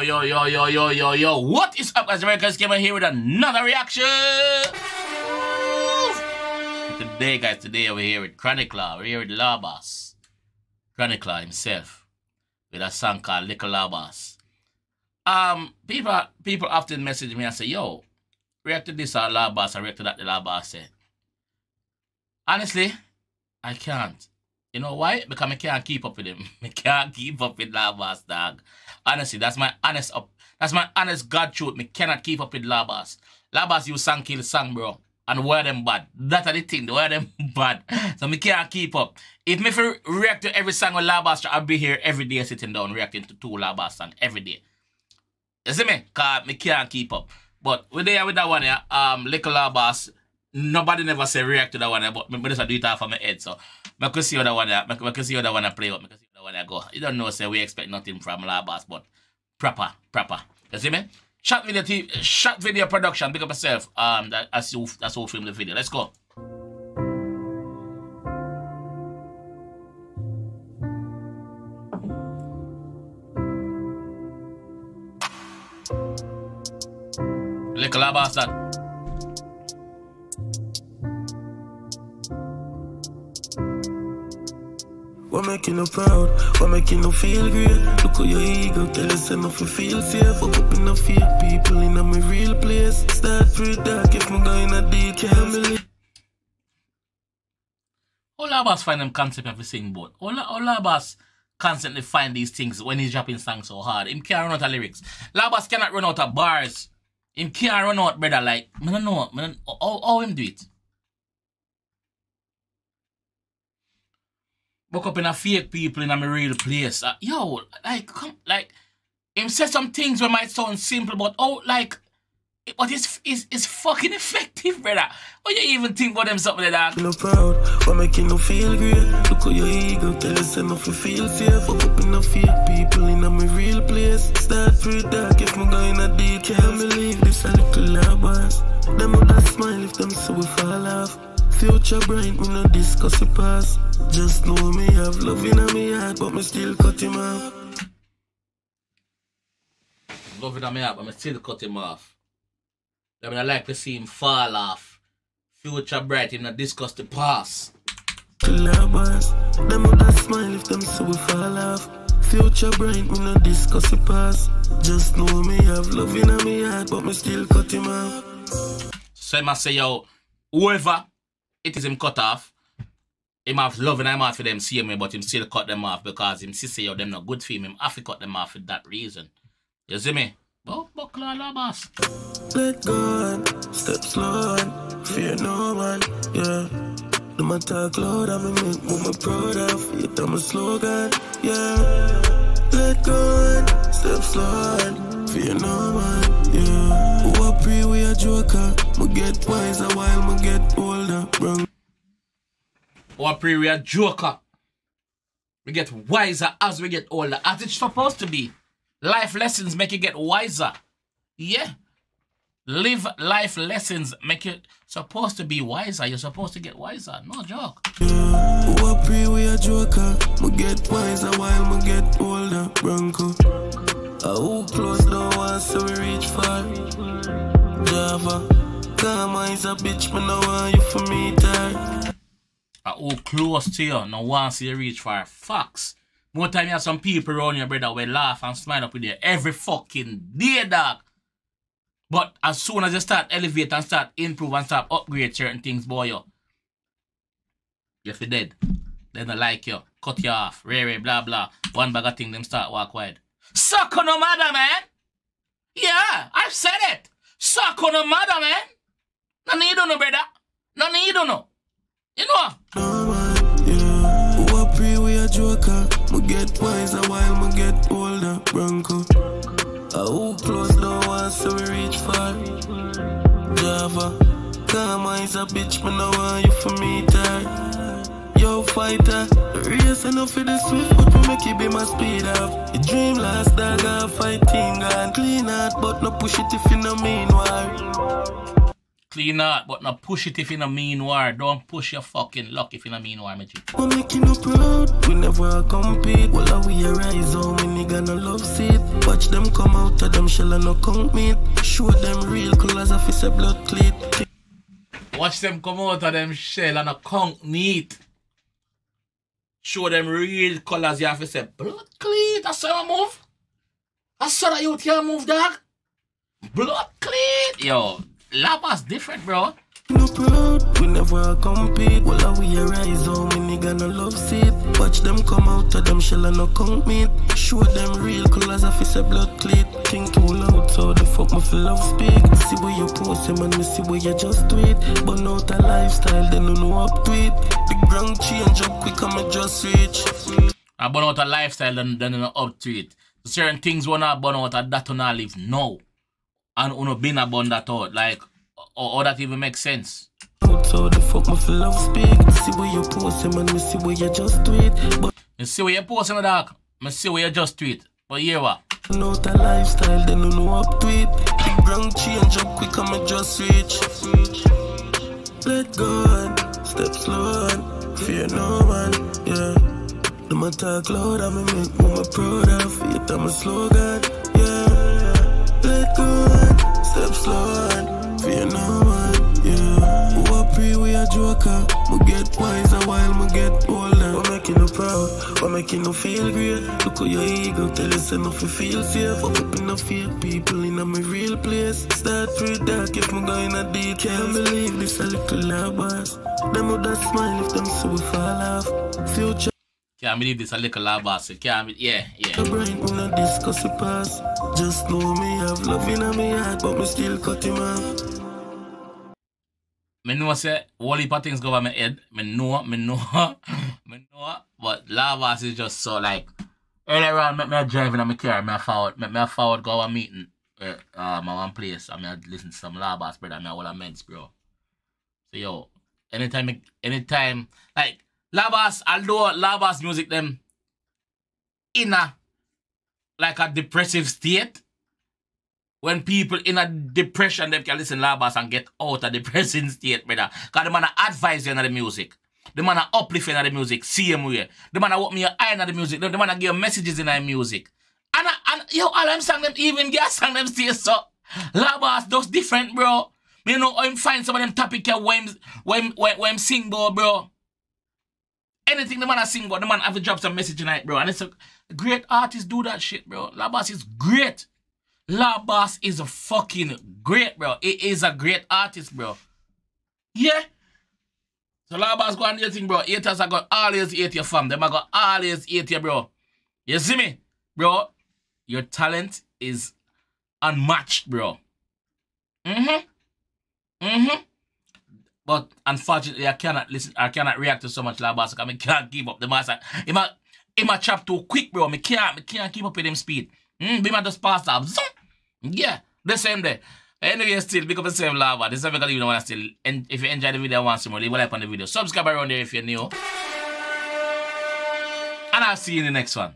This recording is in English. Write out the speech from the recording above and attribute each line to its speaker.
Speaker 1: Yo. What is up, guys? Americans came here with another reaction. Today, guys, we're here with 𝐑𝐂𝐂𝐓𝐈𝐎𝐍. We're here with 𝐑𝐂𝐓𝐈𝐎𝐍. 𝐑𝐂𝐂𝐓𝐈𝐎𝐍 himself. With a song called Likkle. People often message me and say, yo, react to this 𝐑𝐂𝐓𝐈𝐎𝐍, I react to that 𝐑𝐂𝐓𝐈𝐎𝐍 said. Honestly, I can't. You know why? Because I can't keep up with him. I can't keep up with 𝐑𝐂𝐓𝐈𝐎𝐍, dog. Honestly, that's my honest God truth. I cannot keep up with 𝐑𝐂𝐓𝐈𝐎𝐍. 𝐑𝐂𝐓𝐈𝐎𝐍 you sang kill song, bro. And where them bad. That's the thing, where them bad. So I can't keep up. If me react to every song with 𝐑𝐂𝐓𝐈𝐎𝐍, I'll be here every day sitting down reacting to 2 𝐑𝐂𝐓𝐈𝐎𝐍 songs every day. You see me? Because I can't keep up. But we're there with that one here, 𝐑𝐂𝐓𝐈𝐎���. Nobody never say react to that one here, but I just do it off of my head. So I can see how that one here, I can see how that one here play out, I can see how that one here go. You don't know, say we expect nothing from 𝐑𝐂𝐓𝐈𝐎𝐍, but proper. You see me? Shot video production, big up yourself. That's who film the video. Let's go. 𝐑𝐂𝐂𝐓𝐈𝐎𝐍.
Speaker 2: What making you proud? What making you feel great? Look at your ego, tell us enough you feel safe. Fuck up in the fake people in my real place. Start free dark if I'm going a deep family.
Speaker 1: All 𝐑𝐂𝐓𝐈𝐎𝐍 find them concept of sing about. All 𝐑𝐂𝐓𝐈𝐎𝐍 constantly find these things when he's dropping songs so hard. Him can't run out of lyrics. 𝐑𝐂𝐓𝐈𝐎𝐍 cannot run out of bars. Him can't run out, brother. Like, I don't know. How him do it? Woke up in a fake people in a real place. Yo, like, him say some things that might sound simple, but but it's fucking effective, brother. What you even think about them something like that?
Speaker 2: No proud, what making you feel great? Look at your ego, tell us enough you feel safe. Fuck up in the fake people in my real place. Start free dark if I'm going a deep. Can't believe this a 𝐑𝐂𝐓𝐈𝐎𝐍. Them would not smile if them so we fall off. Future bright, me no discuss the past. Just know me have love in my heart, but me still cut him off.
Speaker 1: Love in my heart, but me still cut him off. I mean, I like to see him fall off. Future bright, him not discuss the past.
Speaker 2: 𝐑𝐂𝐓𝐈𝐎𝐍. Them would not smile if them so we fall off. Future bright, me no discuss the past. Just know me have love in my heart, but me still cut him off.
Speaker 1: So I must say, yo, whoever it is him cut off, him have love in him heart for them see me, but him still cut them off because him say yo, them not good for him have to cut them off for that reason. You see me? But 𝐑𝐂𝐓𝐈𝐎𝐍.
Speaker 2: Let go on, step slow on, fear no one, yeah. No matter cloud, I'm a make me proud of, it I'm a slogan, yeah. Let go on, step slow on, fear no one, yeah. Who a pray we a joker, me get wiser while me get older, bro.
Speaker 1: Who a pray we a joker, we get wiser as we get older, as it's supposed to be. Life lessons make you get wiser. Yeah. Live life lessons make you supposed to be wiser. You're supposed to get wiser. No joke.
Speaker 2: Yeah. Who a pray we a joker, me get wiser while me get older, Bronco. Who close the one so we reach far? Java. Karma is a bitch, me no want you for me tired.
Speaker 1: Who close to you, no one see you reach far. Facts. More time you have some people around your brother will laugh and smile up with you every fucking day, dog. But as soon as you start elevate and start improve and start upgrade certain things, boy, you're dead. They don't like you. Cut you off. Blah, blah. One bag of thing, them start walk wide. Suck on no mother, man. Yeah, I've said it. Suck on no mother, man. No need to know, brother. No need to know. You know?
Speaker 2: Who a pray we a joker, me get wiser while me get older, Bronco. Who close the one so we reach far? Java. Karma is a bitch, me no want you for me tired. Yo fighter, race enough for the swift, but we make it be my speed up. You dream last dog, I fighting and clean out, but no push it if you no mean why.
Speaker 1: Clean out, but not push it if you in a mean war. Don't push your fucking luck if you in a mean war, my G.
Speaker 2: We're making no proud, we never compete. Well, we arise on when nigga no love seat. Watch them come out of them shell and no count meat. Show them real colors of his blood cleat.
Speaker 1: Watch them come out of them shell and no count meat. Show them real colors you have to say blood cleat. That's how I move. That's how that you can move, dog. Blood cleat. Yo. Lava's different, bro.
Speaker 2: No proud, we never compete. Well, we arise on when nigga no love seat. Watch them come out of them shell and no count meat. Show them real colors of his blood cleat. Think too loud, so the fuck me feel love speak. See where you post him and me see where you just tweet. But not a lifestyle, then no up tweet. Big brand change up quick and me just reach.
Speaker 1: I burn out a lifestyle, then no up tweet. Certain things when I burn out, that will not live. No. And uno been about that out, like, or that even makes sense.
Speaker 2: So the fuck my feel love speak. See where you post him and me see where you just tweet. But
Speaker 1: me see where you post him, dog. Me see where you just tweet. But here what?
Speaker 2: Not a lifestyle, then no up tweet. Big brand change up quick and me just reach. Let go on, step slow on, fear no one, yeah. Them a talk loud and me make me proud of. Faith I'm a slogan, yeah. Let go on, step slow on, fear no one, yeah. Who a pre, we a joker. We get wiser while we get older. We're making you proud, we're making you feel great. Look how your ego tell us enough you feel safe. Up in the fake people in a me real place. Start with dark if me going a deep. Can't believe this a little labas. Them would smile if them see we fall off. Future.
Speaker 1: Can't believe this a little labas. Can't be, yeah.
Speaker 2: The brain when I discuss it past. Just know me have love in my heart, but me still cut him off.
Speaker 1: Me know say all heap of things go over my head. Me know. But labas is just so like earlier on me driving in my car, me forward go a meeting my one place and me listen to some labas, brother, and me all a meds, bro. So yo, anytime like labas, although labas music them in a like a depressive state. When people in a depression, they can listen to labas and get out of depressing state, brother. Because the man advise you in the music. The man uplift you in the music, same way. The man walk me your eye in the music. The man give messages in the music. And yo, all I'm saying them, even gas sang them stay so. Labas does different, bro. You know, I'm find some of them topic here when sing, bro. Anything the man sing, but the man have to drop some message tonight, bro. And it's a great artist do that shit, bro. Labas is great. Labas is a fucking great, bro. It is a great artist, bro. Yeah. So Labas go on your thing, bro. Haters are going to always hate your fam. Them are going to always hate you, bro. You see me? Bro, your talent is unmatched, bro. But unfortunately, I cannot listen. I cannot react to so much Labas because I can't keep up the master. He might chop too quick, bro. I can't keep up with him speed. Be my just pass up. Yeah, the same day. Anyway, still, pick up the same lava. This is every video want to still. And if you enjoy the video, want some more, leave a like on the video. Subscribe around there if you're new. And I'll see you in the next one.